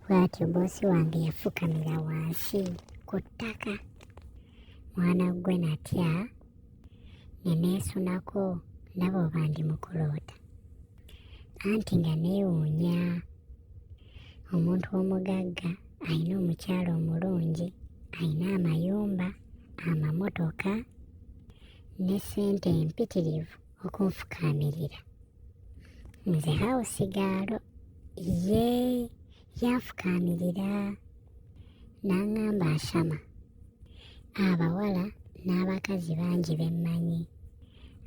Bw'atyo boosi wange yafukamira wansi ku ttaka. Mwana gwe natya ne neesunako ndaba oba ndi mu kuloota. Anti nga neewuunya. Omuntu omugagga alina omukyala omulungi, alina amayumba, amamotoka ne ssente empitirivu okunfukaamirira. Nze hawusigaalo yanfukaamirira. N'aŋŋamba Ashama, abawala n'abakazi bangi be mmanyi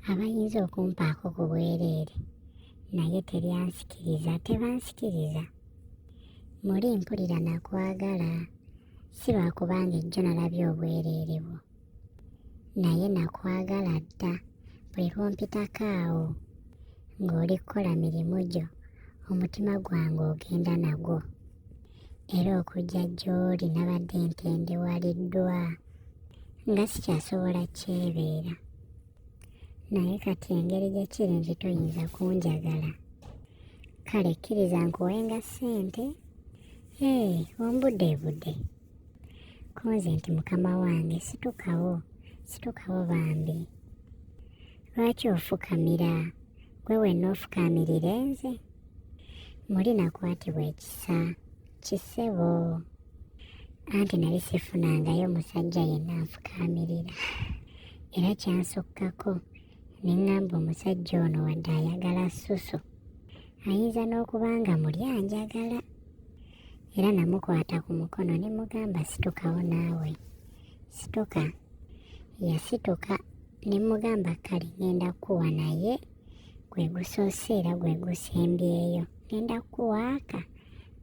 abayinza okumpaako ku bwereere, naye teryansikiriza, tebansikiriza. Muli mpulira nakwagala, si lwakubanga ejjo nalabye obwereere bwo, naye nakwagala dda. Buli lwompitako awo ng'oli kukola mirimu gyo, omutima gwange ogenda nagwo. Era okujja gy'oli nabadde ntendewaliddwa nga sikyasobola kyebeera. Naye kati engeri gye kiri nti toyinza kunjagala. Kale kkiriza nkuwenga ssente, ombudde. Konze nti mukama wange situkawo bambi. Lwaki ofukamira? Gwe wenna ofukaamirira nze? Muli nakwatibwa ekisa, kisebo. Anti nali sifunangayo musajja yenna anfukaamirira. Era kyansukkako ne ŋŋamba omusajja ono wadde ayagala ssusu, ayinza n'okuba nga muli anjagala. Era namukwata ku mukono ne mugamba situkawo naawe. Situka. Yasituka ne mugamba kale ngenda kukuwa, naye gwe gusoose era gwe gusembyeyo. Ngenda kukuwaaka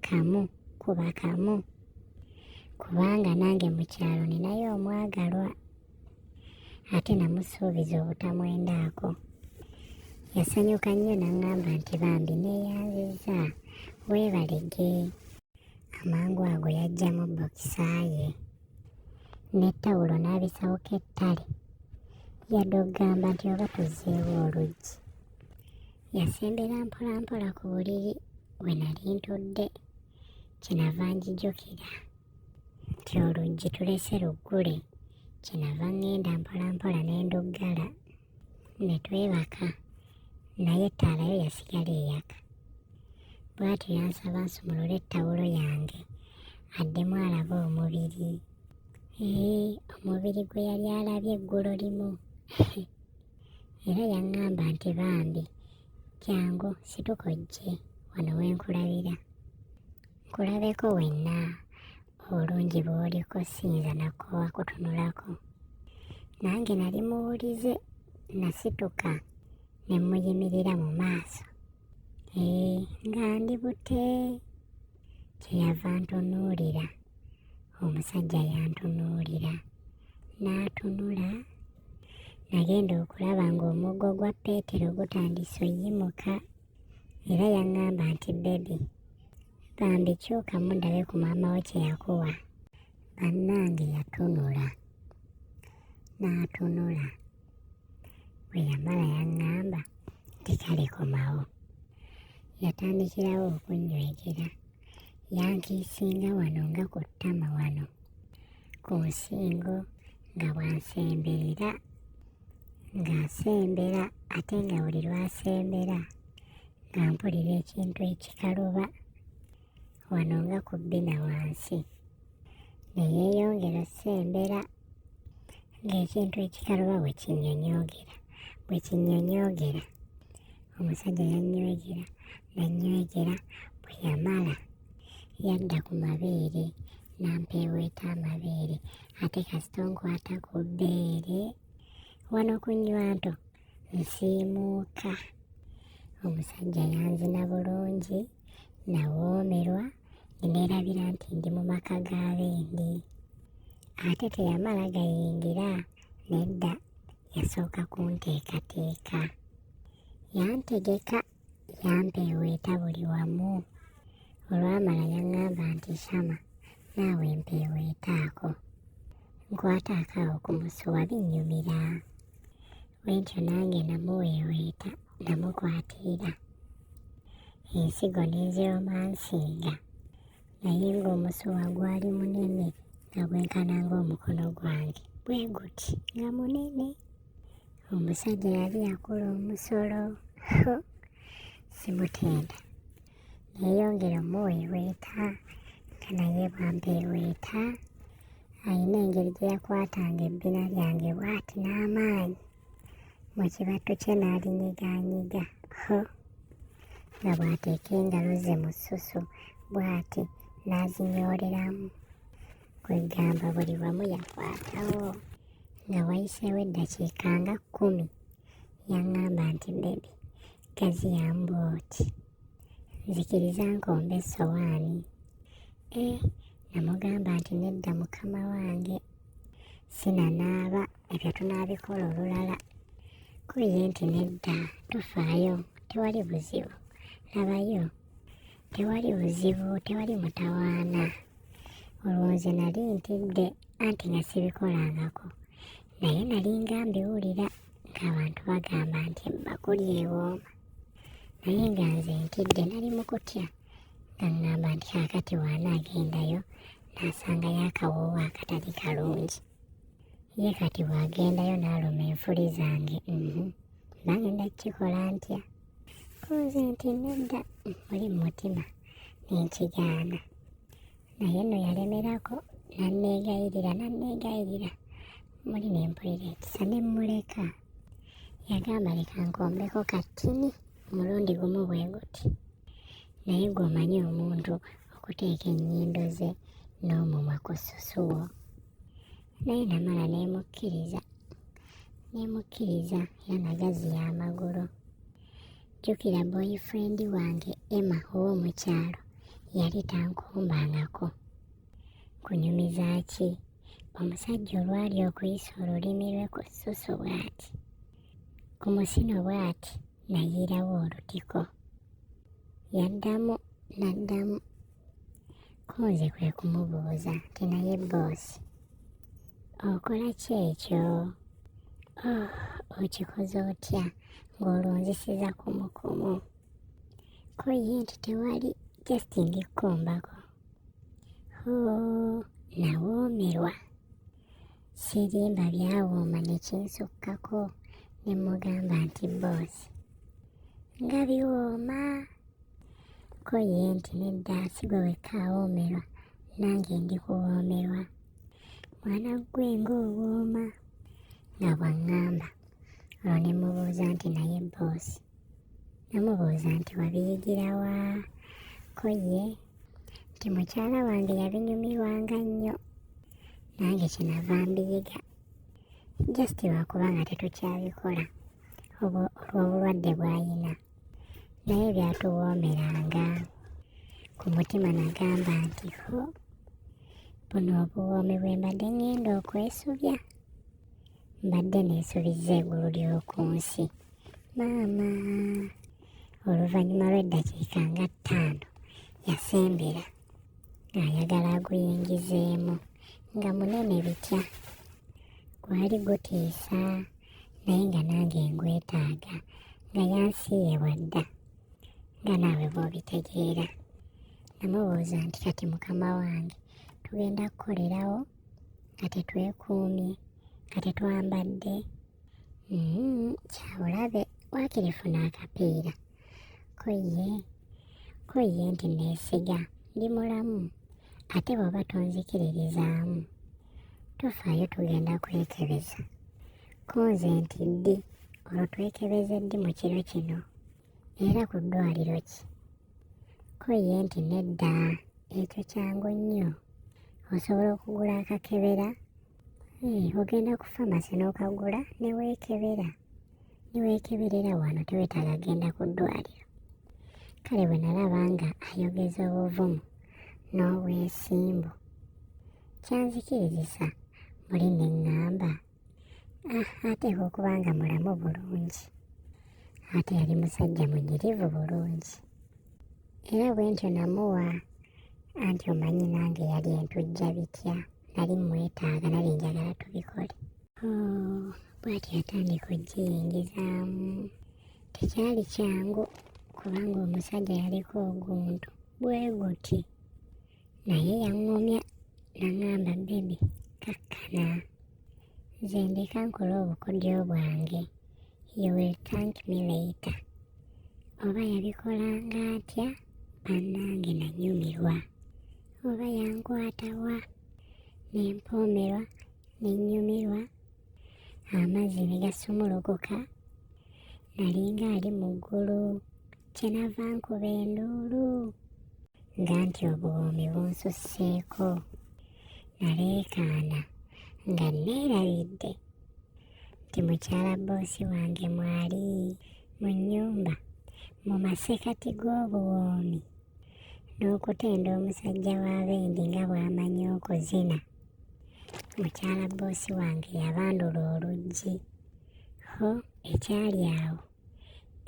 kamu kuba kamu, kubanga nange mu kyalo ninayo omwagalwa. Ate namusuubiza obutamwendaako. Yasanyuka nnyo n'aŋŋamba nti bambi neeyanziza, weebalege. Amangu ago yaggyamu bokisa ye n'ettawulo n'abisawuka ettale. Yadde okugamba nti oba tuzzeewo oluggi. Yasembera mpolampola ku buliri we nali ntudde. Kyenava njijukira nti oluggi tulese luggule. Kyenava ŋŋenda mpolampola ne nduggala ne twebaka, naye ettaala yo yasigala eyaka. Bw'atyo yansaba nsumulule ettawulo yange addemu alabe omubiri. Omubiri gwe yali alabye eggulo limu. Era yaŋŋamba nti bambi jangu situka ojje wano we nkulabira, nkulabeko wenna obulungi bw'oliko, siyinza nakoowa kutunulako. Nange nali muwulize, nasituka ne muyimirira mu maaso. Nga ndi bute. Kyeyava ntunuulira. Omusajja yantunuulira n'atunula. Nagenda okulaba ng'omuggo gwa Peetero gutandise oyimuka. Era yaŋŋamba nti bebi, bambi kyukamu ndabe ku maama wo kye yakuwa. Bannange yatunula. N'atunula. Bwe yamala yaŋŋamba nti kale komawo. Yatandikirawo okunnywegera. Yankiisinga wano nga ku ttama wano, ku nsingo, nga bwansemberera. Ng'asembera ate nga buli lwasembera nga mpulira ekintu ekikaluba wano nga ku bbina wansi. Ne yeeyongera osembera ng'ekintu ekikaluba bwe kinnyonyoogera. Omusajja yannywegera, nannywegera. Bwe yamala yadda ku mabeere n'ampeeweeta amabeere. Ate kasita onkwata ku bbeere wano ku nnywanto nsiimuuka. Omusajja yanzina bulungi, nawoomerwa, neerabira nti ndi mu maka g'abendi. Ate teyamala gayingira, nedda, yasooka kunteekateeka. Yantegeka, yampeeweeta buli wamu. Olwamala yaŋŋamba nti Shama, naawe mpeeweetaako. Nkwataako awo ku musuwa binnyumira. Bwentyo nange namuweeweeta, namukwatirira. Ensigo n'enziromansinga. naye ng'omusuwa gwali munene nga gwenkana ng'omukono gwange bwe guti nga munene. Omusajja yali akula omusolo simutenda, neeyongera omuweeweeta nga naye bwampeeweeta ayina engeri gye yakwatanga ebbina lyange bw'ati n'amaanyi mu kibatto kye n'alinyigaanyiga nga bw'ateeka engalo ze mu ssusu bw'ati n'azinyooleramu, kwegamba buli wamu yakwatawo. Nga wayiseewo eddakiika nga 10 yaŋŋamba nti bebi gaziyamu oti nzikiriza nkomba essowaani. Namugamba nti nedda mukama wange, sinanaaba, ebyo tunaabikola olulala. Kuye nti nedda, tofaayo, tewali buzibu, labayo, tewali buzibu, tewali mutawaana. Olwo nze nali ntidde anti nga sibikolangako, naye nali nga mbiwulira ng'abantu bagamba nti ebbakuli ewooma, naye nga nze ntidde nali mu kutya nga ŋŋamba nti kaakati bw'anaagendayo n'asangayo akawoowo akatali kalungi, ye kati bw'agendayo n'aluma enfuli zange mba ngenda kukikola ntya? Kunze nti nedda, muli mu mutima nenkigaana, naye nno yalemerako nanneegayirira muli ne mpulira ekisa ne mmuleka. Yagamba leka nkombeko katini omulundi gumu bwe guti, naye gw'omanyi omuntu okuteeka ennyindo ze n'omumwa ku ssusuwo. Naye namala neemukkiriza era nagaziya amagulu. Jjukira boyfriend wange Emma ow'omukyalo yali tankumbangako. Kunyumiza ki? Omusajja olwali okuyisa olulimi lwe ku ssusu bw'ati, ku musino bw'ati, nayiirawo olutiko. Yaddamu n'addamu. Kunze kwe kumubuuza nti naye boosi, okola ki ekyo? Okikoze otya ng'olwonzisiza kumukumu? Ko ye nti tewali, just ndikkumbako. Nawoomerwa. Sirimba byawooma ne kinsukkako ne mugamba nti boosi, nga biwooma. Ko ye nti nedda, si gwe wekka awoomerwa, nange ndikuwoomerwa. Mwana ggwe ng'owooma. Nga bw'aŋŋamba, olwo ne mubuuza nti naye boosi, namubuuza nti wabiyigira wa? Ko ye nti mukyala wange yabinyumirwanga nnyo, nange kyenava mbiyiga, just lwakubanga tetukyabikola olw'obulwadde bw'ayina, naye byatuwoomeranga. Ku mutima nagamba nti buno obuwoomi bwe mbadde ngenda okwesubya, mbadde neesubiza eggulu ly'oku nsi. Maama! Oluvannyuma lw'eddakiika nga 5 yasembera ng'ayagala aguyingizeemu, nga munene bitya. Gwali gutiisa, naye nga nange ngwetaaga, nga yansiiye bwadda, nga naawe bw'obitegeera. Namubuuza nti kati mukama wange, tugenda kukolerawo nga tetwekuumye, nga tetwambadde? Kyabulabe, waakiri funa akapiira. Ko ye nti neesiga, ndi mulamu, ate bw'oba tonzikiririzaamu tofaayo, tugenda kwekebeza. Ko nze nti ddi? Olwo twekebeze ddi mu kiro kino, era ku ddwaliro ki? Ko ye nti nedda, ekyo kyangu nnyo, osobola okugula akakebera. Ogenda ku famasi n'okagula ne weekebera. Ne weekeberera wano, teweetaaga genda ku ddwaliro. Kale bwe nalaba nga ayogeza obuvumu n'obwesimbu, kyanzikirizisa muli ne ŋŋamba, ateeka okuba nga mulamu bulungi, ate yali musajja munyirivu bulungi. Era bwe ntyo namuwa, anti omanyi nange yali entujja bitya, nali mwetaaga, nali njagala tubikole. Bw'ati yatandika okugiyingizaamu. Tekyali kyangu kubanga omusajja yaliko oguntu bwe guti, naye yaŋŋumya n'aŋŋamba bebi kakkana nze ndeka nkole obukodyo bwange, you will thank me later. Oba yabikolanga atya bannange nanyumirwa, oba yankwata wa ne mpoomerwa ne nnyumirwa, amazzi ne gasumulukuka, nalinga ali mu ggulu, kyenava nkuba enduulu nga nti obuwoomi bunsusseeko. Naleekaana nga neerabidde nti mukyala boosi wange mwali mu nnyumba mu masekati g'obuwoomi n'okutenda omusajja w'abendi nga bw'amanyi okuzina. Mukyala boosi wange yabandula oluggi, ho ekyali awo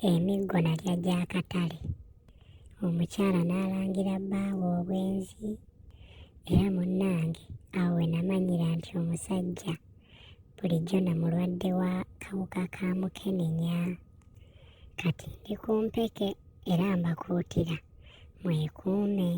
emiggo nalya gy'akatale. Omukyala n'alangira bbaawe obwenzi, era munnange awo we namanyira nti omusajja bulijjo na mulwadde wa kawuka ka mukenenya. Kati ndi ku mpeke era mbakuutira mwekuume.